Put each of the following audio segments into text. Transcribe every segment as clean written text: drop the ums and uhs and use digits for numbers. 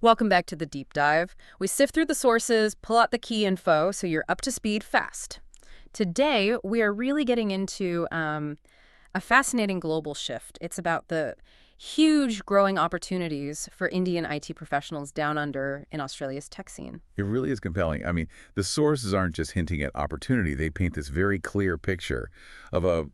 Welcome back to the deep dive. We sift through the sources, pull out the key info so you're up to speed fast. Today, we are really getting into a fascinating global shift. It's about the huge growing opportunities for Indian IT professionals down under in Australia's tech scene. It really is compelling. I mean, the sources aren't just hinting at opportunity. They paint this very clear picture of a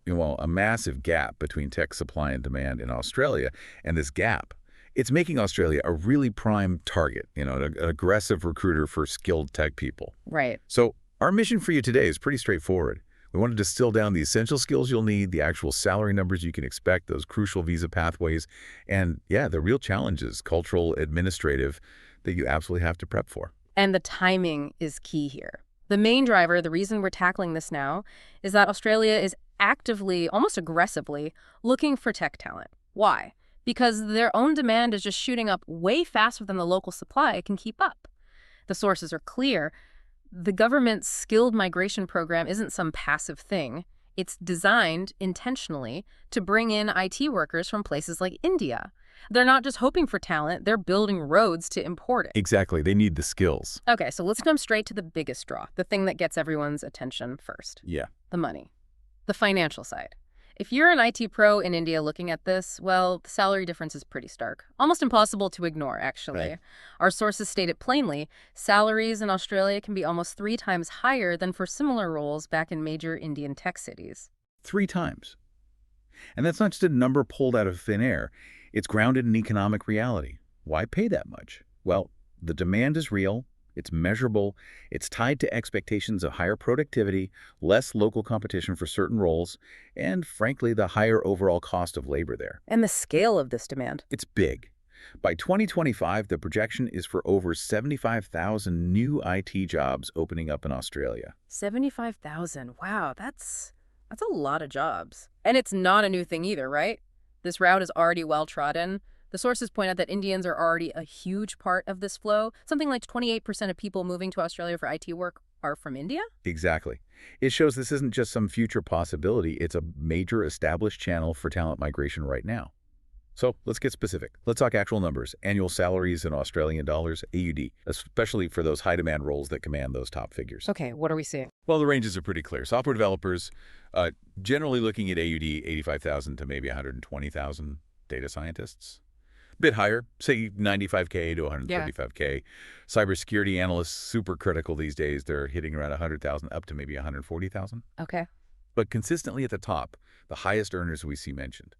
massive gap between tech supply and demand in Australia. And this gap, it's making Australia a really prime target, an aggressive recruiter for skilled tech people. Right. So our mission for you today is pretty straightforward. We want to distill down the essential skills you'll need, the actual salary numbers you can expect, those crucial visa pathways, and the real challenges, cultural, administrative, that you absolutely have to prep for. And the timing is key here. The main driver, the reason we're tackling this now, is that Australia is actively, almost aggressively, looking for tech talent. Why? Because their own demand is just shooting up way faster than the local supply can keep up. The sources are clear. The government's skilled migration program isn't some passive thing. It's designed intentionally to bring in IT workers from places like India. They're not just hoping for talent, they're building roads to import it. Exactly. They need the skills. Okay, so let's come straight to the biggest draw, the thing that gets everyone's attention first. Yeah. The money. The financial side. If you're an IT pro in India looking at this, well, the salary difference is pretty stark. Almost impossible to ignore, actually. Right. Our sources state it plainly. Salaries in Australia can be almost 3 times higher than for similar roles back in major Indian tech cities. 3 times. And that's not just a number pulled out of thin air. It's grounded in economic reality. Why pay that much? Well, the demand is real. It's measurable. It's tied to expectations of higher productivity, less local competition for certain roles, and frankly, the higher overall cost of labor there. And the scale of this demand. It's big. By 2025, the projection is for over 75,000 new IT jobs opening up in Australia. 75,000. Wow, that's a lot of jobs. And it's not a new thing either, right? This route is already well trodden. The sources point out that Indians are already a huge part of this flow. Something like 28% of people moving to Australia for IT work are from India? Exactly. It shows this isn't just some future possibility. It's a major established channel for talent migration right now. So let's get specific. Let's talk actual numbers. Annual salaries in Australian dollars, AUD, especially for those high-demand roles that command those top figures. Okay, what are we seeing? Well, the ranges are pretty clear. Software developers, generally looking at AUD 85,000 to maybe 120,000. Data scientists, bit higher, say 95K to 135K. Cybersecurity analysts, super critical these days. They're hitting around 100,000 up to maybe 140,000. Okay. But consistently at the top, the highest earners we see mentioned,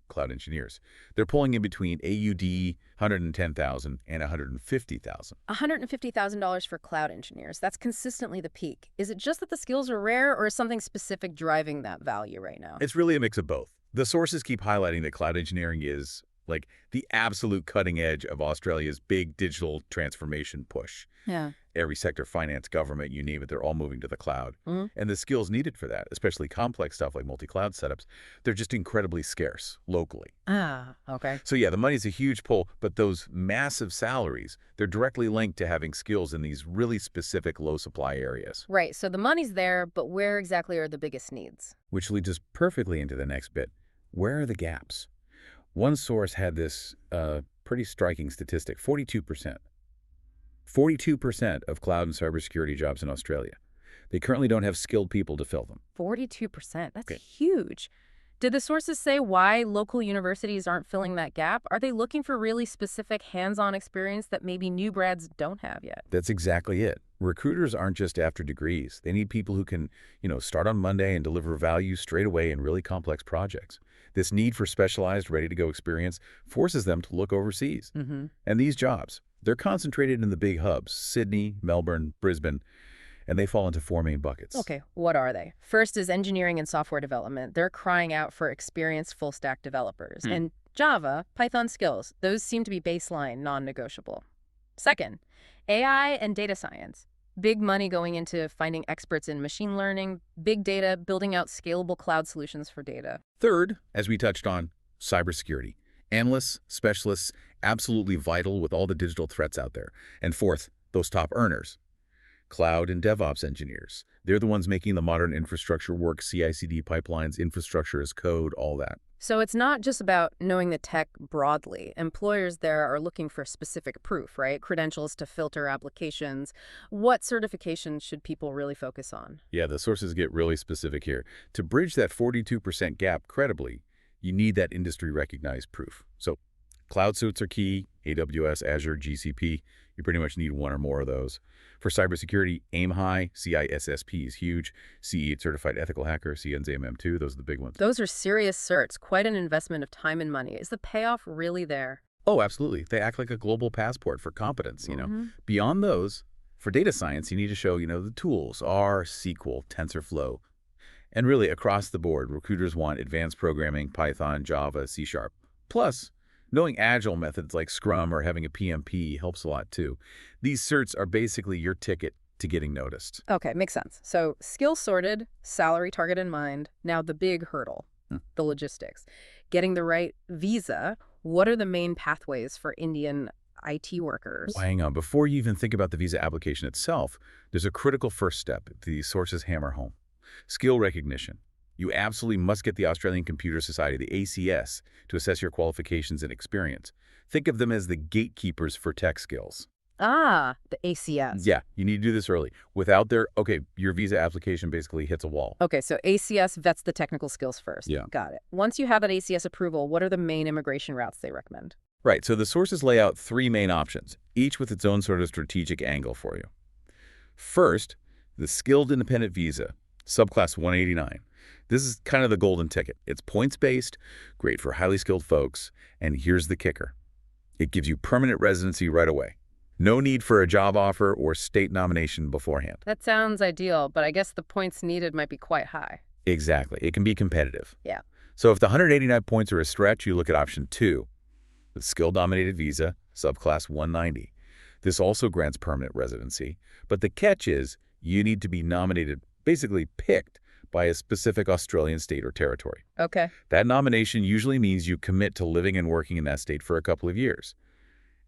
cloud engineers. They're pulling in between AUD 110,000 and 150,000. $150,000 for cloud engineers. That's consistently the peak. Is it just that the skills are rare, or is something specific driving that value right now? It's really a mix of both. The sources keep highlighting that cloud engineering is like the absolute cutting edge of Australia's big digital transformation push. Yeah. Every sector, finance, government, you name it, they're all moving to the cloud. Mm-hmm. And the skills needed for that, especially complex stuff like multi-cloud setups, they're just incredibly scarce locally. Ah, okay. So yeah, the money's a huge pull, but those massive salaries, they're directly linked to having skills in these really specific low supply areas. Right, so the money's there, but where exactly are the biggest needs? Which leads us perfectly into the next bit. Where are the gaps? One source had this pretty striking statistic, 42%. 42% of cloud and cybersecurity jobs in Australia. They currently don't have skilled people to fill them. 42%, that's Okay. huge. Did the sources say why local universities aren't filling that gap? Are they looking for really specific hands-on experience that maybe new grads don't have yet? That's exactly it. Recruiters aren't just after degrees. They need people who can, start on Monday and deliver value straight away in really complex projects. This need for specialized, ready-to-go experience forces them to look overseas. Mm-hmm. And these jobs, they're concentrated in the big hubs, Sydney, Melbourne, Brisbane, and they fall into 4 main buckets. Okay, what are they? First is engineering and software development. They're crying out for experienced full-stack developers. And Java, Python skills, those seem to be baseline, non-negotiable. Second, AI and data science. Big money going into finding experts in machine learning, big data, building out scalable cloud solutions for data. Third, as we touched on, cybersecurity. Analysts, specialists, absolutely vital with all the digital threats out there. And fourth, those top earners. Cloud and DevOps engineers. They're the ones making the modern infrastructure work, CI/CD pipelines, infrastructure as code, all that. So it's not just about knowing the tech broadly. Employers there are looking for specific proof, right? Credentials to filter applications. What certifications should people really focus on? Yeah, the sources get really specific here. To bridge that 42% gap credibly, you need that industry-recognized proof. So cloud suites are key, AWS, Azure, GCP. You pretty much need one or more of those. For cybersecurity, aim high, CISSP is huge. CE Certified Ethical Hacker, CNZMM2, those are the big ones. Those are serious certs, quite an investment of time and money. Is the payoff really there? Oh, absolutely. They act like a global passport for competence. Hmm. Beyond those, for data science, you need to show the tools, R, SQL, TensorFlow. And really, across the board, recruiters want advanced programming, Python, Java, C#. Plus, knowing agile methods like Scrum or having a PMP helps a lot too. These certs are basically your ticket to getting noticed. Okay, makes sense. So skill sorted, salary target in mind. Now the big hurdle, Hmm. the logistics. Getting the right visa. What are the main pathways for Indian IT Well, workers? hang on. Before you even think about the visa application itself, there's a critical first step the sources hammer home. Skill recognition. You absolutely must get the Australian Computer Society, the ACS, to assess your qualifications and experience. Think of them as the gatekeepers for tech skills. Ah, the ACS. Yeah, you need to do this early. Without their, okay, your visa application basically hits a wall. Okay, so ACS vets the technical skills first. Yeah. Got it. Once you have that ACS approval, what are the main immigration routes they recommend? Right, so the sources lay out three main options, each with its own sort of strategic angle for you. First, the Skilled Independent Visa, subclass 189. This is kind of the golden ticket. It's points-based, great for highly skilled folks, and here's the kicker. It gives you permanent residency right away. No need for a job offer or state nomination beforehand. That sounds ideal, but I guess the points needed might be quite high. Exactly. It can be competitive. Yeah. So if the 189 points are a stretch, you look at option 2, the skill-dominated visa, subclass 190. This also grants permanent residency, but the catch is you need to be nominated, basically picked, by a specific Australian state or territory. Okay. That nomination usually means you commit to living and working in that state for a couple of years.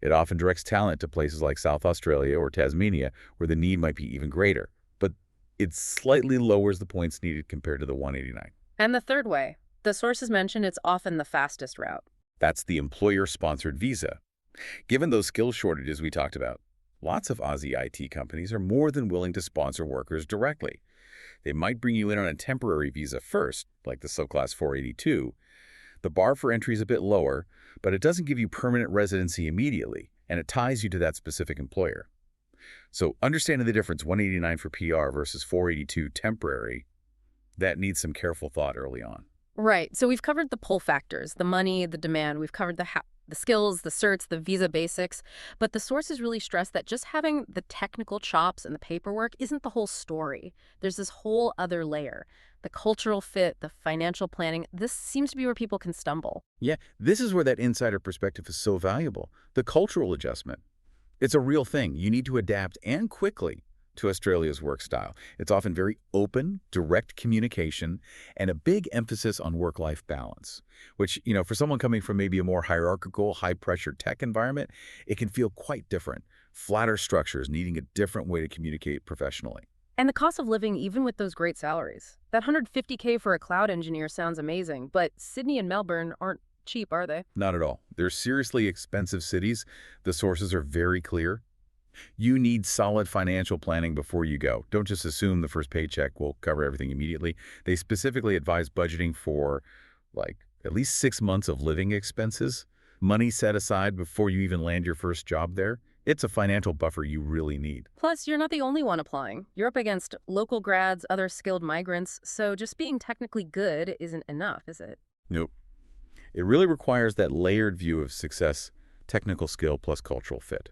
It often directs talent to places like South Australia or Tasmania, where the need might be even greater, but it slightly lowers the points needed compared to the 189. And the third way, the sources mention it's often the fastest route. That's the employer-sponsored visa. Given those skill shortages we talked about, lots of Aussie IT companies are more than willing to sponsor workers directly. They might bring you in on a temporary visa first, like the subclass 482. The bar for entry is a bit lower, but it doesn't give you permanent residency immediately, and it ties you to that specific employer. So understanding the difference, 189 for PR versus 482 temporary, that needs some careful thought early on. Right. So we've covered the pull factors, the money, the demand. We've covered the skills, the certs, the visa basics. But the sources really stress that just having the technical chops and the paperwork isn't the whole story. There's this whole other layer. The cultural fit, the financial planning. This seems to be where people can stumble. Yeah, this is where that insider perspective is so valuable. The cultural adjustment. It's a real thing. You need to adapt and quickly to Australia's work style. It's often very open, direct communication, and a big emphasis on work-life balance, which, for someone coming from maybe a more hierarchical, high-pressure tech environment, it can feel quite different. Flatter structures needing a different way to communicate professionally. And the cost of living, even with those great salaries. That 150K for a cloud engineer sounds amazing, but Sydney and Melbourne aren't cheap, are they? Not at all. They're seriously expensive cities. The sources are very clear. You need solid financial planning before you go. Don't just assume the first paycheck will cover everything immediately. They specifically advise budgeting for, at least 6 months of living expenses, money set aside before you even land your first job there. It's a financial buffer you really need. Plus, you're not the only one applying. You're up against local grads, other skilled migrants, so just being technically good isn't enough, is it? Nope. It really requires that layered view of success, technical skill plus cultural fit.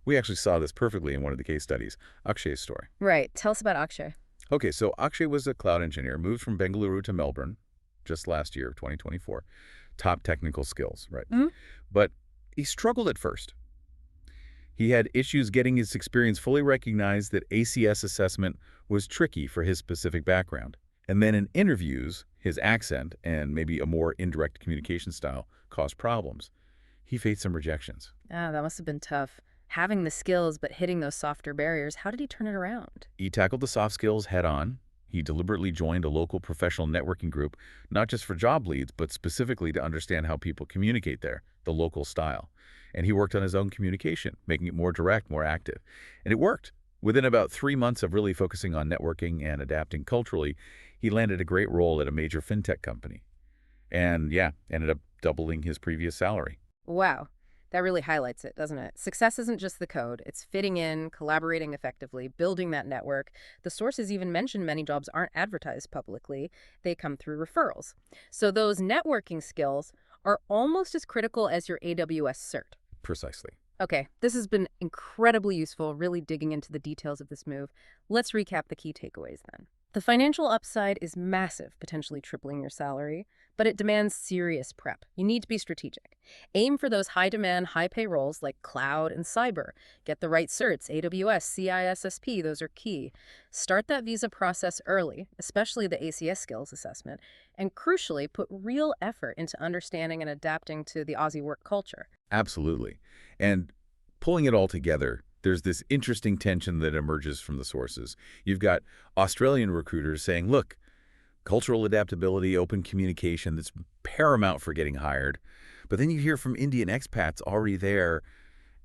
We actually saw this perfectly in one of the case studies, Akshay's story. Right. Tell us about Akshay. Okay, so Akshay was a cloud engineer, moved from Bengaluru to Melbourne just last year, 2024. Top technical skills, right? Mhm. But he struggled at first. He had issues getting his experience fully recognized. That ACS assessment was tricky for his specific background. And then in interviews, his accent and maybe a more indirect communication style caused problems. He faced some rejections. Ah, that must have been tough. Having the skills, but hitting those softer barriers. How did he turn it around? He tackled the soft skills head on. He deliberately joined a local professional networking group, not just for job leads, but specifically to understand how people communicate there, the local style. And he worked on his own communication, making it more direct, more active. And it worked. Within about 3 months of really focusing on networking and adapting culturally, he landed a great role at a major fintech company. And yeah, ended up doubling his previous salary. Wow. That really highlights it, doesn't it? Success isn't just the code. It's fitting in, collaborating effectively, building that network. The sources even mention many jobs aren't advertised publicly. They come through referrals. So those networking skills are almost as critical as your AWS cert. Precisely. Okay, this has been incredibly useful, really digging into the details of this move. Let's recap the key takeaways then. The financial upside is massive, potentially tripling your salary, but it demands serious prep. You need to be strategic. Aim for those high-demand, high-pay roles like cloud and cyber. Get the right certs, AWS, CISSP, those are key. Start that visa process early, especially the ACS skills assessment, and crucially, put real effort into understanding and adapting to the Aussie work culture. Absolutely. And pulling it all together, there's this interesting tension that emerges from the sources. You've got Australian recruiters saying, look, cultural adaptability, open communication, that's paramount for getting hired. But then you hear from Indian expats already there,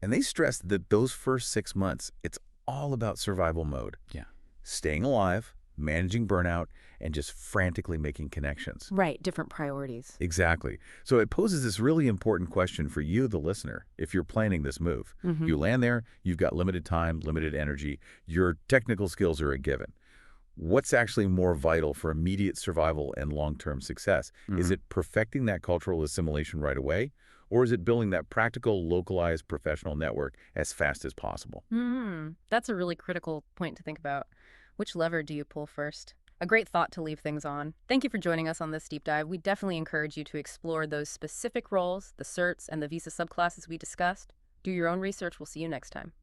and they stress that those first 6 months, it's all about survival mode. Yeah. Staying alive, managing burnout, and just frantically making connections. Right, different priorities. Exactly. So it poses this really important question for you, the listener, if you're planning this move. Mhm. You land there, you've got limited time, limited energy, your technical skills are a given. What's actually more vital for immediate survival and long-term success? Is it perfecting that cultural assimilation right away, or is it building that practical, localized professional network as fast as possible? That's a really critical point to think about. Which lever do you pull first? A great thought to leave things on. Thank you for joining us on this deep dive. We definitely encourage you to explore those specific roles, the certs, and the visa subclasses we discussed. Do your own research. We'll see you next time.